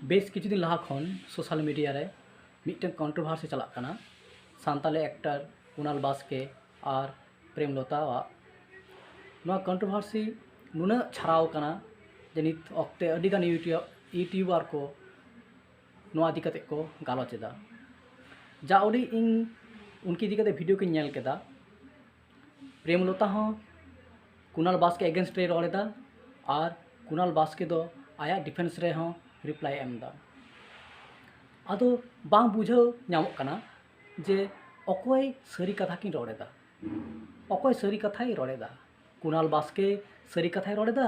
Base किछु दिन लहा खन सोशल मीडिया रे मिट्टन कंट्रोभार्सी चलाक कना सानताली एक्टर कुणाल बास्के और प्रेमलता कंट्रोभार्सी नुना छाड़ाव कना जे नित अक्ते अडिगान यूट्यूबर को नोआ इदी कते को गालोचेदा जा उडी इन उनकी इदी कते वीडियो को नेल केदा प्रेमलता हो कुणाल बास्के एगेंस्ट रे रोलेदा और कुणाल बास्के दो आया डिफेंस रे हो रिप्लाई एमदा आदो बांग बुझाव नामोग कना जे अकोय सारी कथा किन रोड़ेदा अकोय सारी कथाय रोड़ेदा कुणाल बास्के सारी कथाय रोड़ेदा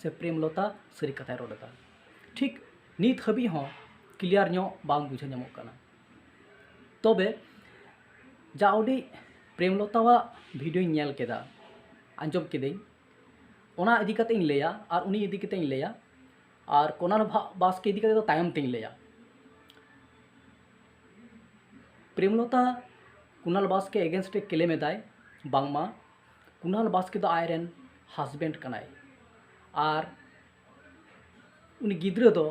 से प्रेमलता सारी कथाय रोड़ेदा ठीक नित हबी हो क्लियर नो बांग बुझा नामोग कना तबे जाउडी प्रेमलतावा वीडियो नेल केदा आंजम केदें ओना इदी कते इन लेया और उनी इदी कते इन लेया और कुणाल बास्के इदी कते तो तायम तें लेया प्रेमलता कुणाल बास्के एगेंस्ट क्लेम एदाय बांगमा कुणाल बास्के दो आयरन हस्बैंड कनाय और उनी गिद्रा दो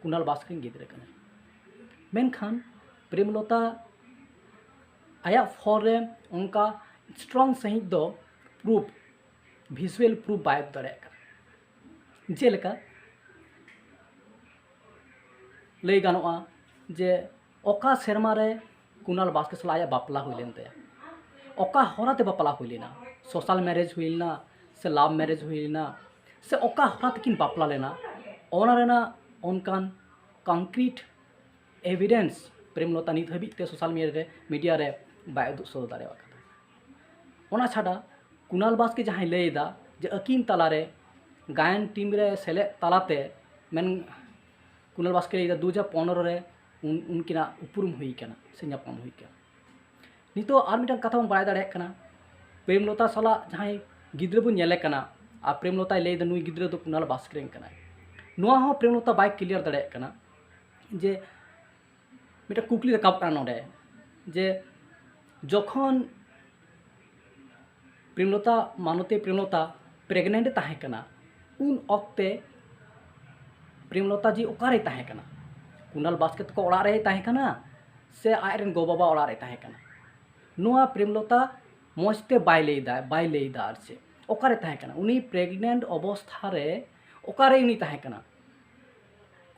कुणाल बास्के गिद्रा कनाय मेनखान प्रेमलता आया फोन रे उनका स्ट्रॉन्ग सही दो प्रूफ विजुअल प्रूफ बाय दाड़े जेलेका लई गानोआ जे ओका सेरमा रे कुणाल बास्के साला आया बापला हुई लेन तया ओका होराते बापला हुई लेना सोशल मैरिज हुई लेना से लव मैरिज हुई लेना से ओका होराते किन बापला लेना ओना रेना उनकान कंक्रीट एविडेंस प्रेमलता नित हबीते सोशल मीडिया रे बाय उदुग सो दाड़ेवा ओना छाड़ा कुणाल बास्के जहाँ लैदा जे अकिन तलारे गायन टीम रे सेले तलाते मेन कुणाल बास्के लैदा 2015 रे उनकिना उपरुम हुई कना से नापाम हुई कना नितो आर मिटन कथा बन बाय दाड़े कना प्रेमलता साला जहाँ गिद्रा बन नेले कना आ प्रेमलता लैदा नुई गिद्रा दो कुणाल बास्के कना नोआ हो प्रेमलता बाय क्लियर दाड़े कना जे मिटा कुकली रकाब कना नोडे जे जखन प्रेमलता मानते प्रेमलता प्रेगनेंट ताहे कना उन अक्ते प्रेमलता जी ओकारे ताहे कना कुणाल बास्के को ओड़ा रे ताहे कना से आयरन गो बाबा ओड़ा रे ताहे कना नोआ प्रेमलता मजते बाय लेदा आर से ओकारे ताहे कना उनी प्रेगनेंट अवस्था रे ओकारे उनी ताहे कना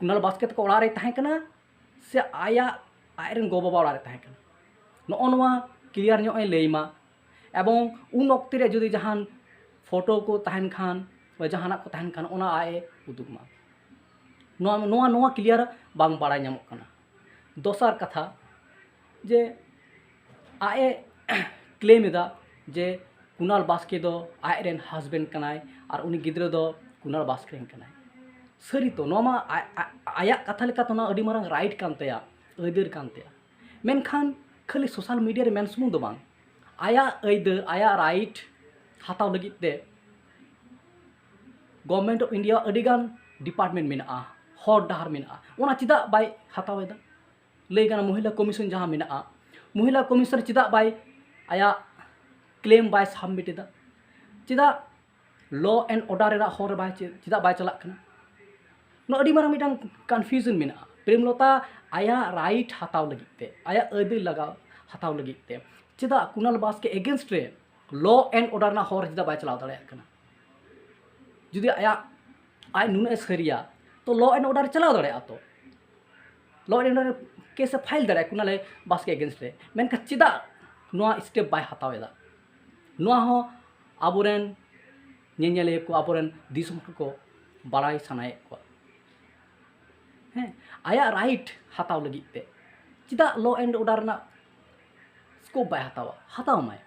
कुणाल बास्के को ओड़ा रे ताहे कना से आया आयरन गो बाबा ओड़ा रे ताहे कना नो नोआ क्लियर नो लेमा एवं उन अक्ति रे जुदी जहान फोटो को तहन खान व जहाना को तहन खान ओना आए उदुगमा नोआ क्लियर बांग बाड़ा नामोग कना दोसार कथा जे आए क्लेम एदा जे कुणाल बास्के दो आयरन हस्बैंड कनाय और उनी गिद्रा दो कुणाल बास्के कनाय सरी तो नोमा आया कथा लेका तो ना अडी मारंग राइट कान तया अदर कान तया मेनखान खाली सोशल मीडिया रे मेन सुमुंग दो बांग आया अदर आया राइट हाताव लगित ते गवर्नमेंट ऑफ इंडिया अडिगान डिपार्टमेंट मेना हर डाहर मेना ओना चिदा बाय हातावेदा लई गाना महिला कमीशन जहां मेना महिला कमीशन चिदा बाय आया क्लेम बाय सबमिटेदा चिदा लॉ एंड ऑर्डर रा हर बाय चिदा बाय चलाक कना नो अडी मारा मिटांग कन्फ्यूजन मेना प्रेमलता आया राइट हाताव लगित ते आया अदर लगाव हाताव लगित ते चिदा कुणाल बास्के एगेंस्ट रे लॉ एंड ऑर्डर ना हर चिदा बाय चलाव दाड़े कना जुदी आया आय नुने सरिया तो लॉ एंड ऑर्डर चलाव दाड़े तो law and order case file दाड़े कुणाल बास्के एगेंस्ट रे मेनका चिदा नोआ स्टेप बाय हातावेदा नोआ हो आबोरेन नेनेले को आबोरेन दिसम को बाड़ाई सनाए को हैं आया राइट हाताव लगित ते चिदा लॉ एंड ऑर्डर ना स्कोप बाय हाताव माय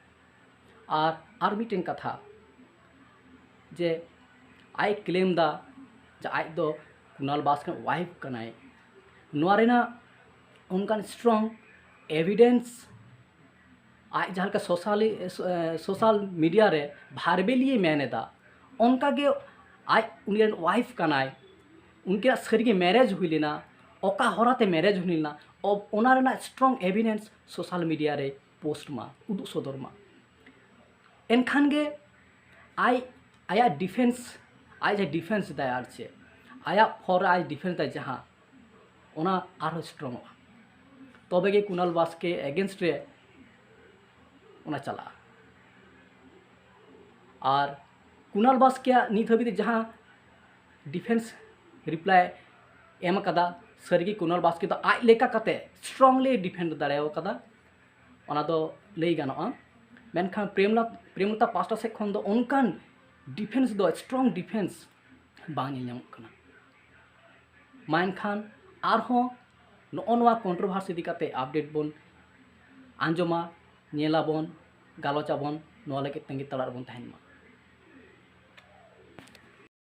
और मिटेन कथा जे आय क्लेम दा जे आय दो कुणाल बास्के वाइफ कनाय नोआ रेना उनकान स्ट्रॉन्ग एविडेंस आय जहाँ का सोशल मीडिया रे भारबेलिए मेनेदा उनका गे आय उन वाइफ कनाय उनके सारी मैरिज हुई लेना ओका होराते मैरिज हुई लेना और ओना रेना स्ट्रॉन्ग एविडेंस सोशल मीडिया रे पोस्ट मा उदुग सदर मा एनखान गे आय आया डिफेंस आय जे डिफेंस दाय आर चे आया फॉर आय डिफेंस दाय जहाँ ओना आरो स्ट्रंग तबे गे कुणाल बास्के एगेंस्ट रे ओना चला और कुणाल बास्के नित हबी जहाँ डिफेंस रिप्लाई एम कदा सारी कुणाल बास्के तो आज लेका कते स्ट्रंगली डिफेंड दाड़ेव कदा ओना दो लई गानोआ मेनखान प्रेमलता पास्टा से खन दो उनकान डिफेंस दो स्ट्रंग डिफेंस बांग ᱧᱟᱢᱚᱜ ᱠᱟᱱᱟ मेनखान आरहों नोआ कंट्रोभार्सी इदी काते अपडेट बोन आंजमा नेलाबोन गालोचाबोन नोआ लगे तंगी तलार बोन तहन मा।